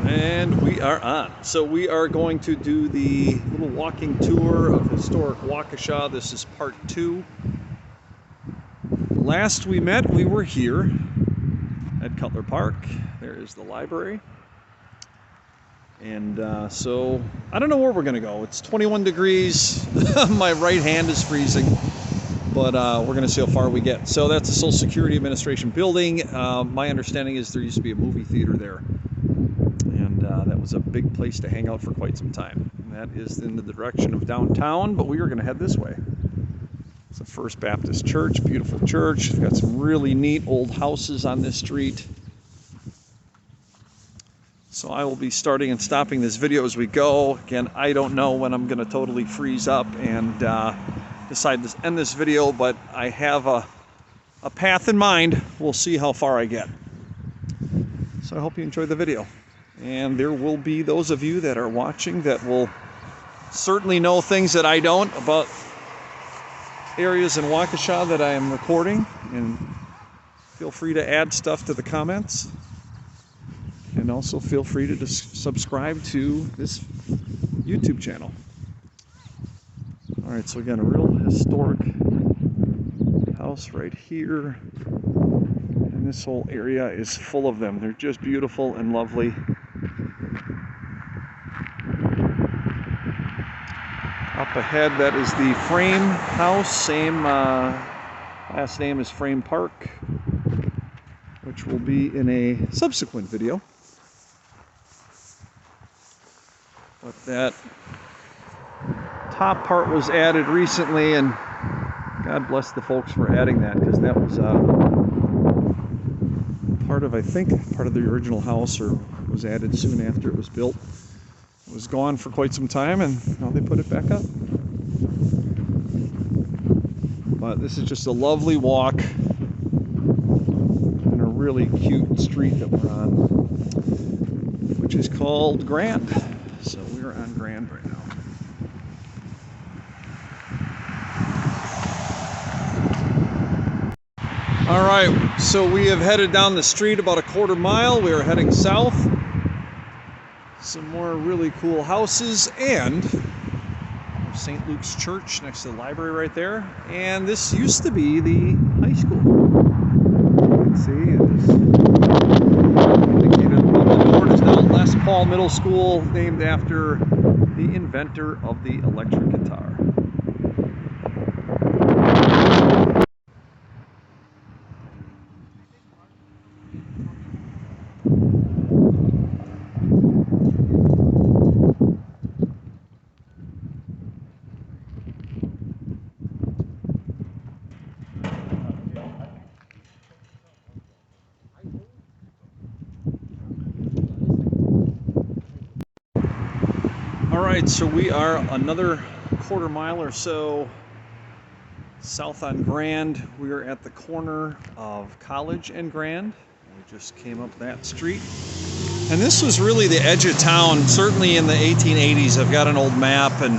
And we are on. So we are going to do the little walking tour of historic Waukesha. This is part 2. Last we met, we were here at Cutler Park. There is the library. And so I don't know where we're going to go. It's 21 degrees. My right hand is freezing. But we're going to see how far we get. So that's the Social Security Administration building. My understanding is there used to be a movie theater there. And that was a big place to hang out for quite some time. And that is in the direction of downtown, but we are going to head this way. It's the First Baptist Church, beautiful church. We've got some really neat old houses on this street. So I will be starting and stopping this video as we go. Again, I don't know when I'm going to totally freeze up and decide to end this video, but I have a path in mind. We'll see how far I get. So I hope you enjoy the video. And there will be those of you that are watching that will certainly know things that I don't about areas in Waukesha that I am recording. And feel free to add stuff to the comments. And also feel free to subscribe to this YouTube channel. All right, so again, a real historic house right here. And this whole area is full of them. They're just beautiful and lovely. Up ahead, that is the Frame House. Same last name as Frame Park, which will be in a subsequent video. But that top part was added recently, and God bless the folks for adding that, because that was part of, I think, part of the original house, or was added soon after it was built. It was gone for quite some time, and now they put it back up. But this is just a lovely walk and a really cute street that we're on, which is called Grand. So we're on Grand right now. All right, so we have headed down the street about a quarter mile. We are heading south. Some more really cool houses, and St. Luke's Church next to the library right there. And this used to be the high school. You can see it is indicated above the door. It is now Les Paul Middle School, named after the inventor of the electric guitar. Alright, so we are another quarter mile or so south on Grand. We are at the corner of College and Grand. We just came up that street. And this was really the edge of town, certainly in the 1880s. I've got an old map, and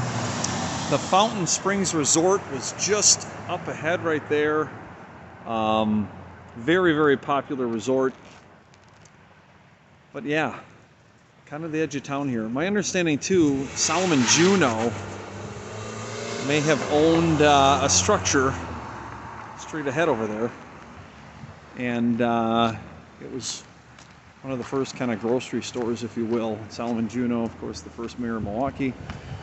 the Fountain Springs Resort was just up ahead right there. Very, very popular resort. But yeah, kind of the edge of town here. My understanding too, Solomon Juneau may have owned a structure straight ahead over there, and it was one of the first kind of grocery stores, if you will. Solomon Juneau, of course, the first mayor of Milwaukee.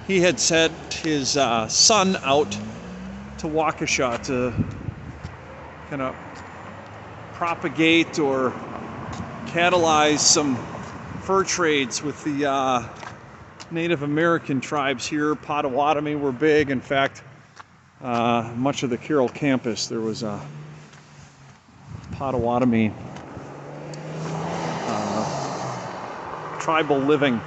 He had sent his son out to Waukesha to kind of propagate or catalyze some fur trades with the Native American tribes here. Potawatomi were big. In fact, much of the Carroll campus, there was a Potawatomi tribal living.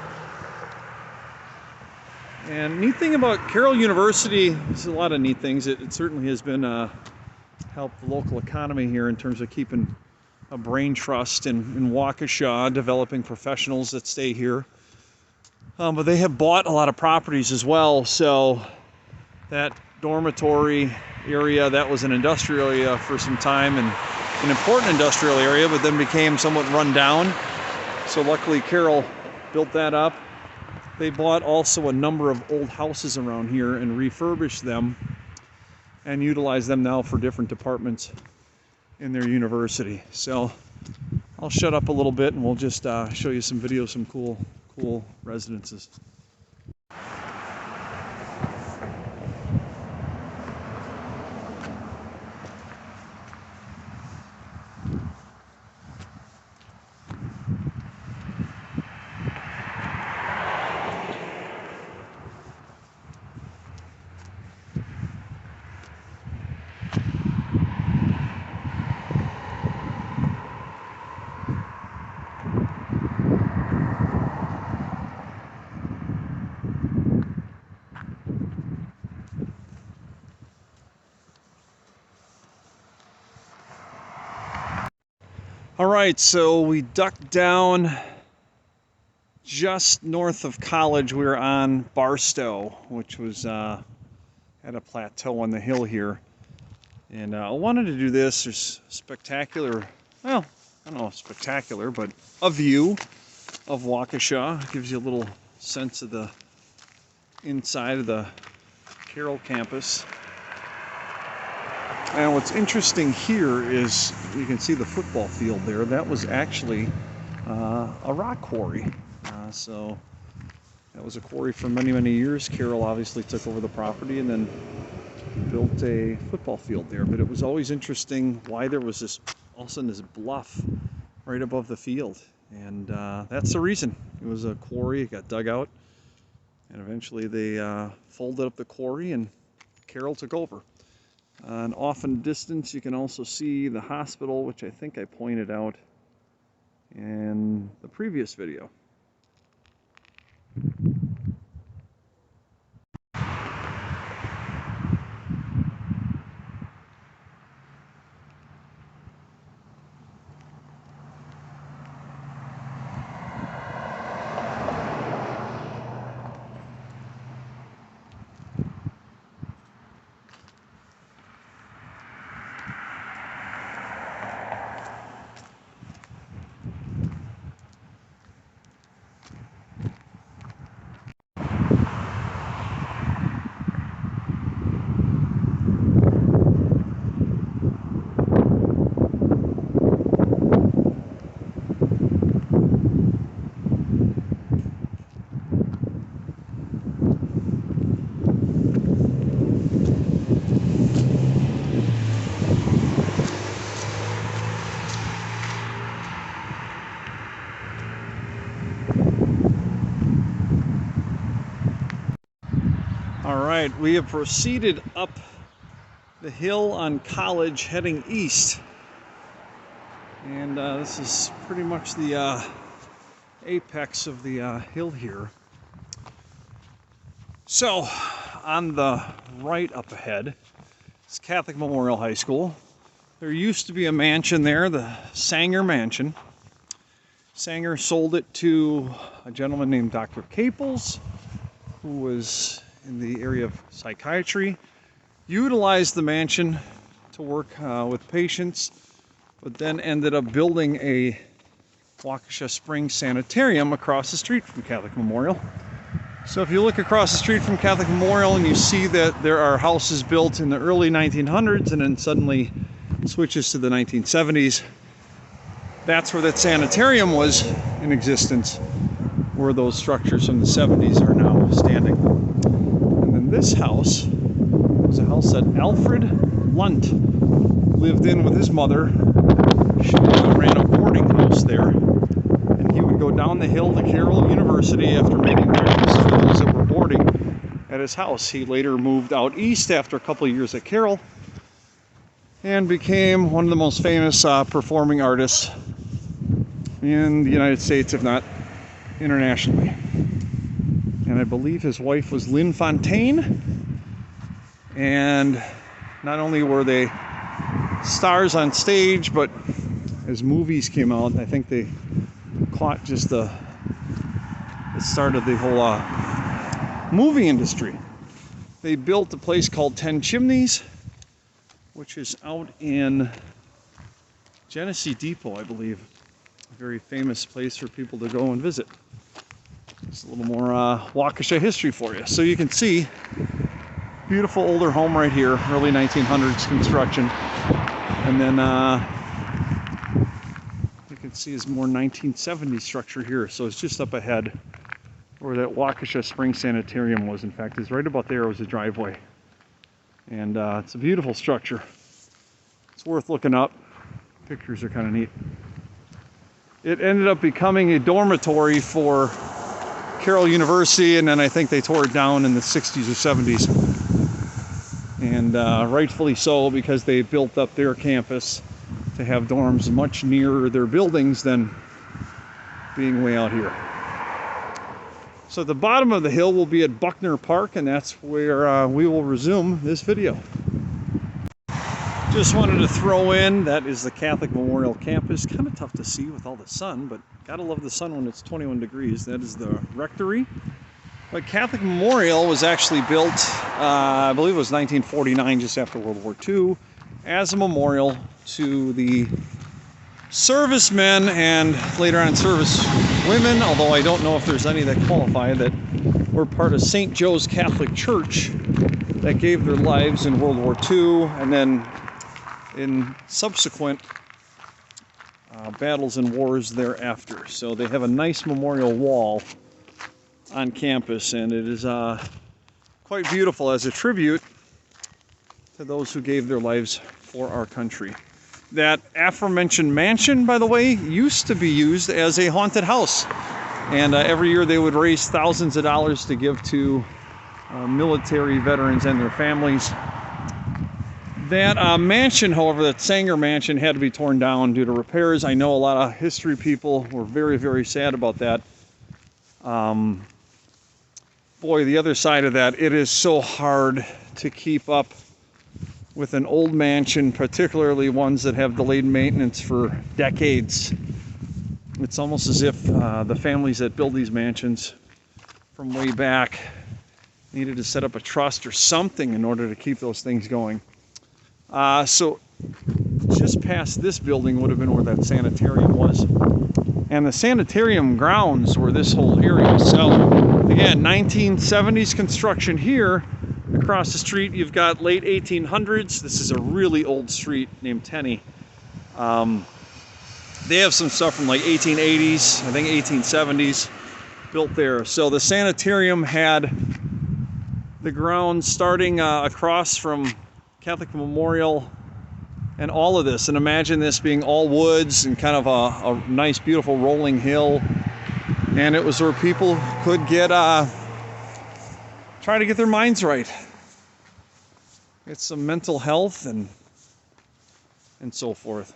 And neat thing about Carroll University, there's a lot of neat things. It certainly has been helped the local economy here in terms of keeping a brain trust in Waukesha, developing professionals that stay here. But they have bought a lot of properties as well. So that dormitory area, that was an industrial area for some time, and an important industrial area, but then became somewhat run down. So luckily Carroll built that up. They bought also a number of old houses around here and refurbished them and utilize them now for different departments in their university. So I'll shut up a little bit and we'll just show you some videos, some cool residences. All right, so we ducked down just north of College. We were on Barstow, which was at a plateau on the hill here. And I wanted to do this. There's spectacular, well, I don't know if spectacular, but a view of Waukesha. It gives you a little sense of the inside of the Carroll campus. And what's interesting here is you can see the football field there. That was actually a rock quarry. So that was a quarry for many, many years. Carroll obviously took over the property and then built a football field there. But it was always interesting why there was this, all of a sudden, this bluff right above the field. And that's the reason. It was a quarry. It got dug out. And eventually they folded up the quarry and Carroll took over. And off in the distance you can also see the hospital, which I think I pointed out in the previous video. All right, we have proceeded up the hill on College heading east. And this is pretty much the apex of the hill here. So, on the right up ahead is Catholic Memorial High School. There used to be a mansion there, the Sanger Mansion. Sanger sold it to a gentleman named Dr. Caples, who was in the area of psychiatry, utilized the mansion to work with patients, but then ended up building a Waukesha Springs Sanitarium across the street from Catholic Memorial. So if you look across the street from Catholic Memorial and you see that there are houses built in the early 1900s and then suddenly switches to the 1970s, that's where that sanitarium was in existence, where those structures from the 70s are now standing. And then this house was a house that Alfred Lunt lived in with his mother. She ran a boarding house there, and he would go down the hill to Carroll University after meeting various fellows that were boarding at his house. He later moved out east after a couple of years at Carroll and became one of the most famous performing artists in the United States, if not internationally. And I believe his wife was Lynn Fontaine, and not only were they stars on stage, but as movies came out, I think they caught just the start of the whole movie industry. They built a place called 10 Chimneys, which is out in Genesee Depot, I believe. A very famous place for people to go and visit. It's a little more Waukesha history for you. So you can see, beautiful older home right here, early 1900s construction. And then you can see is more 1970s structure here. So it's just up ahead where that Waukesha Spring Sanitarium was. In fact, it's right about there was a driveway. And it's a beautiful structure. It's worth looking up. Pictures are kind of neat. It ended up becoming a dormitory for Carroll University, and then I think they tore it down in the 60s or 70s. And rightfully so, because they built up their campus to have dorms much nearer their buildings than being way out here. So at the bottom of the hill will be at Buckner Park, and that's where we will resume this video. Just wanted to throw in, that is the Catholic Memorial Campus. Kind of tough to see with all the sun, but gotta love the sun when it's 21 degrees. That is the rectory. But Catholic Memorial was actually built, I believe it was 1949, just after World War II, as a memorial to the servicemen and later on service women, although I don't know if there's any that qualify, that were part of St. Joe's Catholic Church that gave their lives in World War II, and then in subsequent battles and wars thereafter. So they have a nice memorial wall on campus, and it is quite beautiful as a tribute to those who gave their lives for our country. That aforementioned mansion, by the way, used to be used as a haunted house, and every year they would raise thousands of dollars to give to military veterans and their families. That mansion, however, that Sanger Mansion, had to be torn down due to repairs. I know a lot of history people were very, very sad about that. Boy, the other side of that, it is so hard to keep up with an old mansion, particularly ones that have delayed maintenance for decades. It's almost as if the families that build these mansions from way back needed to set up a trust or something in order to keep those things going. So just past this building would have been where that sanitarium was. And the sanitarium grounds were this whole area. So again, 1970s construction here. Across the street, you've got late 1800s. This is a really old street named Tenney. They have some stuff from like 1880s, I think 1870s, built there. So the sanitarium had the grounds starting across from Catholic Memorial and all of this. And imagine this being all woods and kind of a nice, beautiful rolling hill. And it was where people could get try to get their minds right, get some mental health and so forth.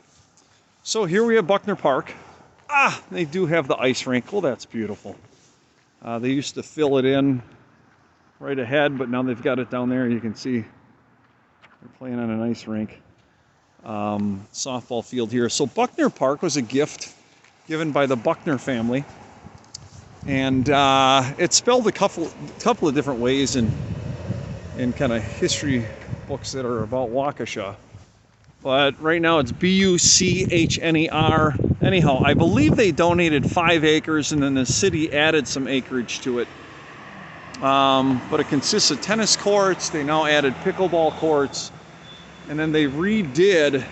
So here we have Buckner Park. They do have the ice rink. Well, that's beautiful. They used to fill it in right ahead, but now they've got it down there. You can see they're playing on an ice rink. Softball field here. So Buckner Park was a gift given by the Buckner family. And it's spelled a couple of different ways in kind of history books that are about Waukesha. But right now it's Buchner. Anyhow, I believe they donated 5 acres and then the city added some acreage to it. But it consists of tennis courts. They now added pickleball courts. And then they redid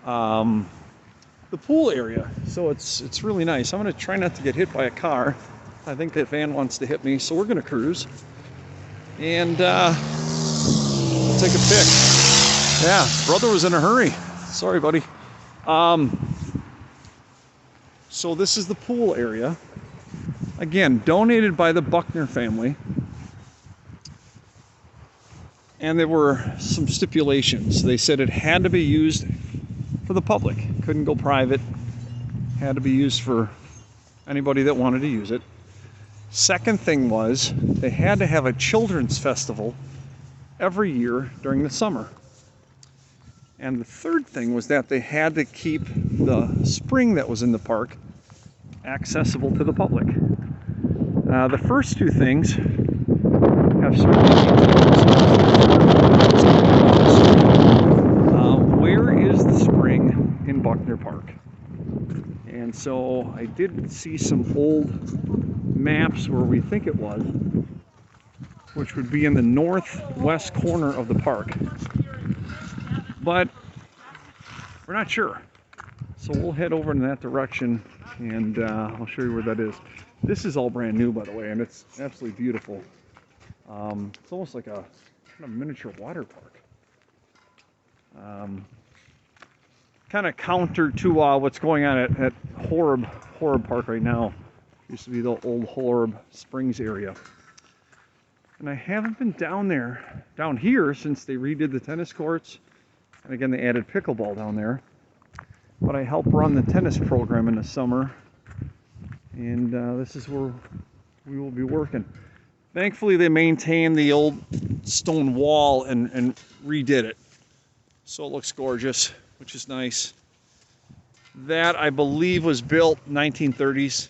the pool area, so it's really nice. I'm going to try not to get hit by a car. I think that van wants to hit me, so we're going to cruise and we'll take a pic. Yeah, brother was in a hurry. Sorry, buddy. So this is the pool area. Again, donated by the Buckner family. And there were some stipulations. They said it had to be used for the public. Couldn't go private. Had to be used for anybody that wanted to use it. Second thing was they had to have a children's festival every year during the summer. And the third thing was that they had to keep the spring that was in the park accessible to the public. The first two things have where is the spring in Buckner Park? And And so I did see some old maps where we think it was, which would be in the northwest corner of the park. But we're not sure. So we'll head over in that direction, and I'll show you where that is. This is all brand new, by the way, and it's absolutely beautiful. It's almost like a kind of miniature water park. Kind of counter to what's going on at Horeb Park right now. Used to be the old Horeb Springs area. And I haven't been down here since they redid the tennis courts. And again, they added pickleball down there. But I help run the tennis program in the summer. And this is where we will be working. Thankfully, they maintained the old stone wall and redid it. So it looks gorgeous, which is nice. That, I believe, was built 1930s.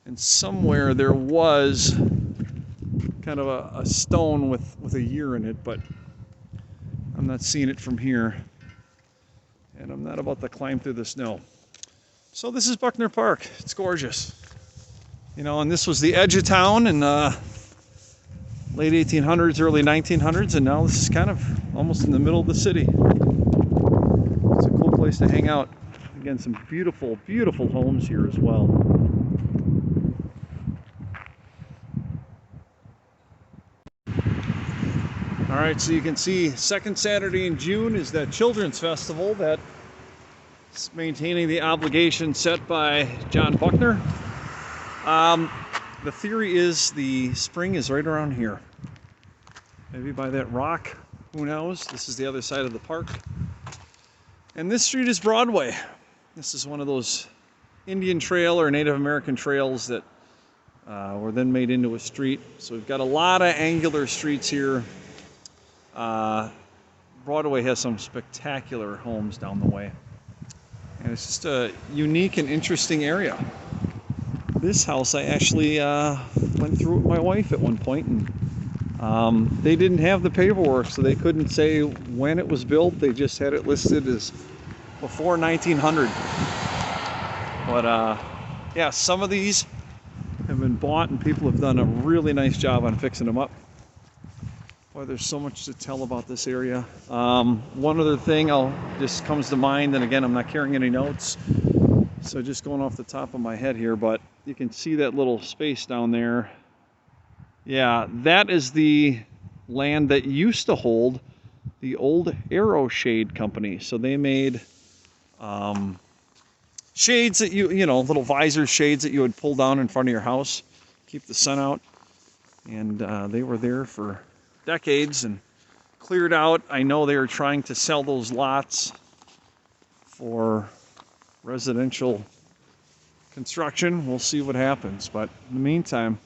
And somewhere there was kind of a stone with a year in it, but I'm not seeing it from here. And I'm not about to climb through the snow. So this is Buckner Park. It's gorgeous. You know, and this was the edge of town in late 1800s, early 1900s, and now this is kind of almost in the middle of the city. It's a cool place to hang out. Again, some beautiful, beautiful homes here as well. All right, so you can see second Saturday in June is that Children's Festival that's maintaining the obligation set by John Buckner. The theory is the spring is right around here. Maybe by that rock, who knows? This is the other side of the park. And this street is Broadway. This is one of those Indian trail or Native American trails that were then made into a street. So we've got a lot of angular streets here. Broadway has some spectacular homes down the way. And it's just a unique and interesting area. This house I actually went through with my wife at one point, and they didn't have the paperwork, so they couldn't say when it was built. They just had it listed as before 1900. But yeah, some of these have been bought and people have done a really nice job on fixing them up. Boy, there's so much to tell about this area. One other thing just comes to mind, and again, I'm not carrying any notes, so just going off the top of my head here, but you can see that little space down there. Yeah, that is the land that used to hold the old Arrow Shade Company. So they made shades that you know, little visor shades that you would pull down in front of your house, keep the sun out. And they were there for decades and cleared out. I know they were trying to sell those lots for residential construction. We'll see what happens, but in the meantime,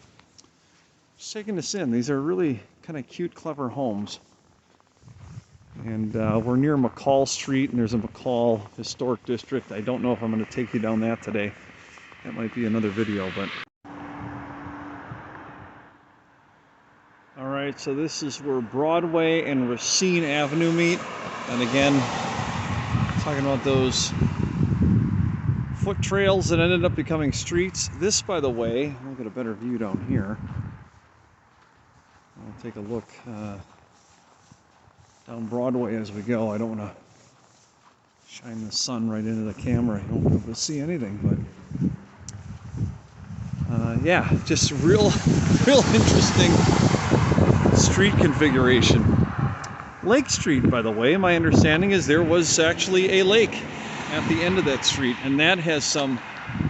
just taking this in. These are really kind of cute, clever homes. And we're near McCall Street, and there's a McCall Historic District. I don't know if I'm going to take you down that today. That might be another video, but all right, so this is where Broadway and Racine Avenue meet. And again, talking about those foot trails that ended up becoming streets. This, by the way, we'll get a better view down here. I'll take a look down Broadway as we go. I don't want to shine the sun right into the camera. You won't be able to see anything, but yeah, just real interesting street configuration. Lake Street, by the way, my understanding is there was actually a lake at the end of that street, and that has some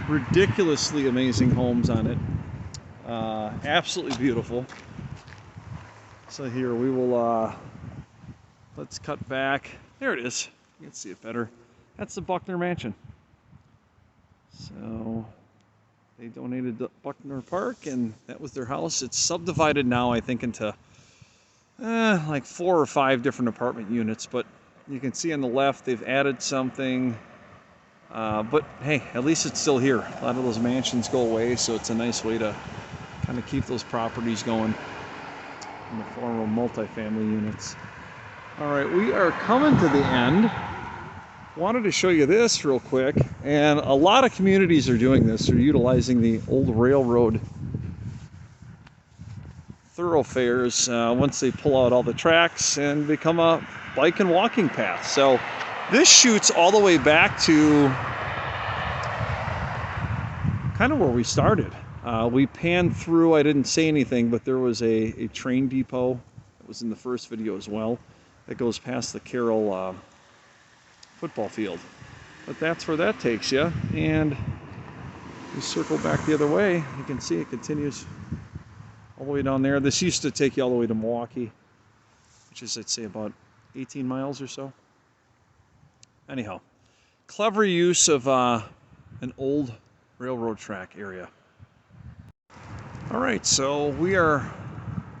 ridiculously amazing homes on it. Absolutely beautiful. So here we will let's cut back. There it is. You can see it better. That's the Buckner Mansion. So they donated the Buckner Park, and that was their house. It's subdivided now, I think, into like 4 or 5 different apartment units, but you can see on the left they've added something. But hey, at least it's still here. A lot of those mansions go away, so it's a nice way to kind of keep those properties going in the form of multifamily units. All right, we are coming to the end wanted to show you this real quick, and a lot of communities are doing this. They're utilizing the old railroad thoroughfares once they pull out all the tracks and become a bike and walking path. So this shoots all the way back to kind of where we started. We panned through, I didn't say anything, but there was a train depot that was in the first video as well that goes past the Carroll football field. But that's where that takes you, and you circle back the other way, you can see it continues all the way down there. This used to take you all the way to Milwaukee, which is, I'd say, about 18 miles or so. Anyhow, clever use of an old railroad track area. All right, so we are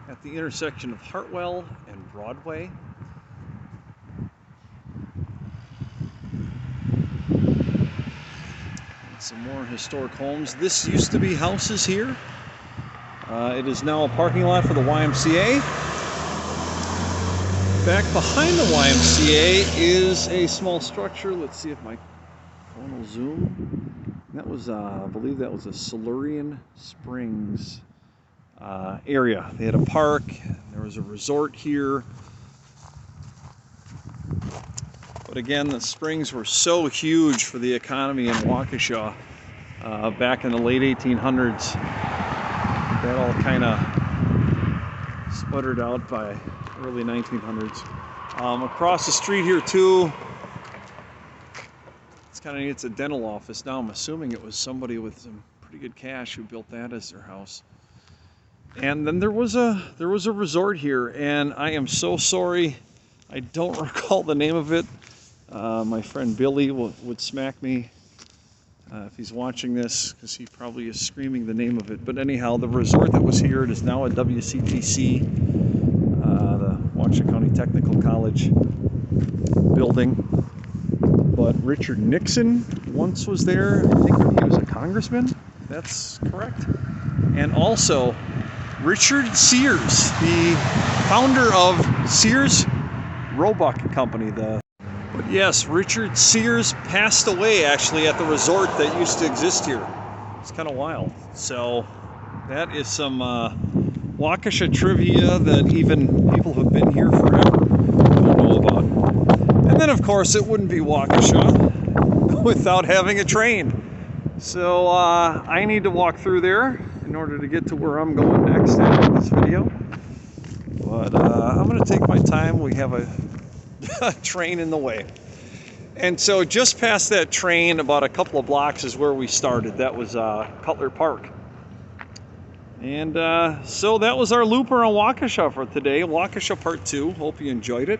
at the intersection of Hartwell and Broadway. Some more historic homes. This used to be houses here. It is now a parking lot for the YMCA. Back behind the YMCA is a small structure. Let's see if my phone will zoom. That was, I believe that was a Silurian Springs area. They had a park. There was a resort here. But again, the springs were so huge for the economy in Waukesha back in the late 1800s. That all kind of sputtered out by early 1900s. Across the street here too, it's kind of neat. It's a dental office now. I'm assuming it was somebody with some pretty good cash who built that as their house. And then there was a resort here, and I am so sorry, I don't recall the name of it. My friend Billy would smack me if he's watching this, because he probably is screaming the name of it. But anyhow, the resort that was here, it is now a WCTC, the Waukesha County Technical College building. But Richard Nixon once was there. I think he was a congressman. That's correct. And also Richard Sears, the founder of Sears Roebuck Company. But yes, Richard Sears passed away actually at the resort that used to exist here. It's kind of wild. So that is some Waukesha trivia that even people who've been here forever don't know about. And then of course it wouldn't be Waukesha without having a train. So I need to walk through there in order to get to where I'm going next after this video. But I'm going to take my time. We have a train in the way. And so just past that train, about a couple of blocks, is where we started. That was Cutler Park. And so that was our looper on Waukesha for today. Waukesha Part 2. Hope you enjoyed it.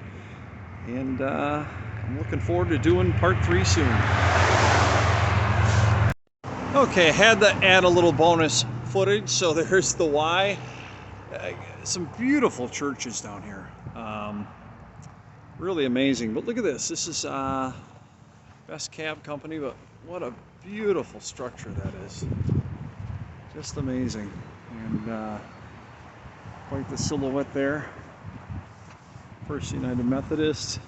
And I'm looking forward to doing Part 3 soon. Okay, I had to add a little bonus footage. So there's the Y. Some beautiful churches down here. Really amazing. But look at this. This is Best Cab Company, but what a beautiful structure that is. Just amazing. And quite the silhouette there. First United Methodist.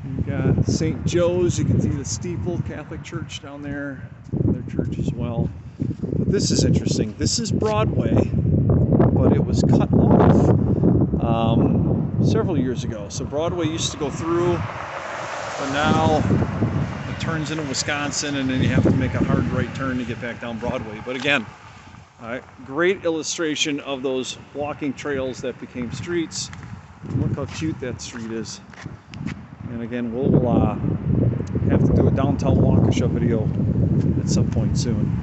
You've got St. Joe's. You can see the steeple, Catholic Church down there. Their church as well. But this is interesting. This is Broadway, but it was cut off several years ago. So Broadway used to go through, but now it turns into Wisconsin, and then you have to make a hard right turn to get back down Broadway. But again, great illustration of those walking trails that became streets. Look how cute that street is. And again, we'll have to do a downtown Waukesha video at some point soon.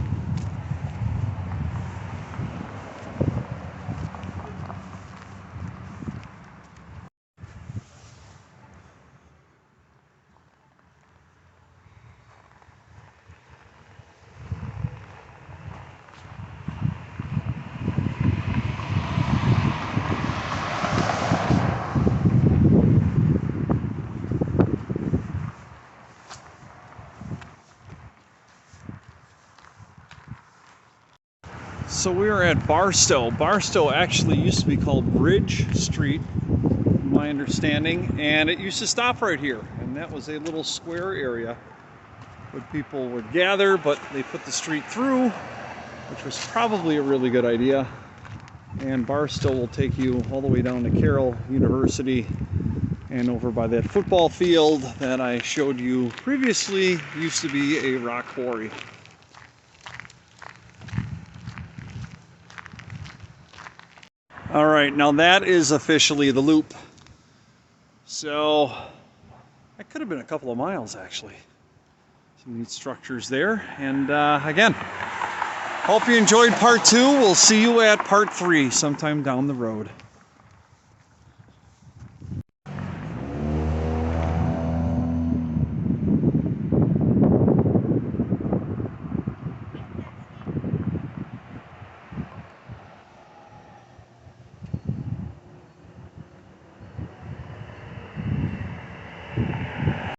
So we are at Barstow. Barstow actually used to be called Bridge Street, my understanding, and it used to stop right here. And that was a little square area where people would gather, but they put the street through, which was probably a really good idea. And Barstow will take you all the way down to Carroll University, and over by that football field that I showed you previously used to be a rock quarry. All right, now that is officially the loop. So that could have been a couple of miles actually. Some neat structures there. And again, hope you enjoyed part 2. We'll see you at part 3 sometime down the road.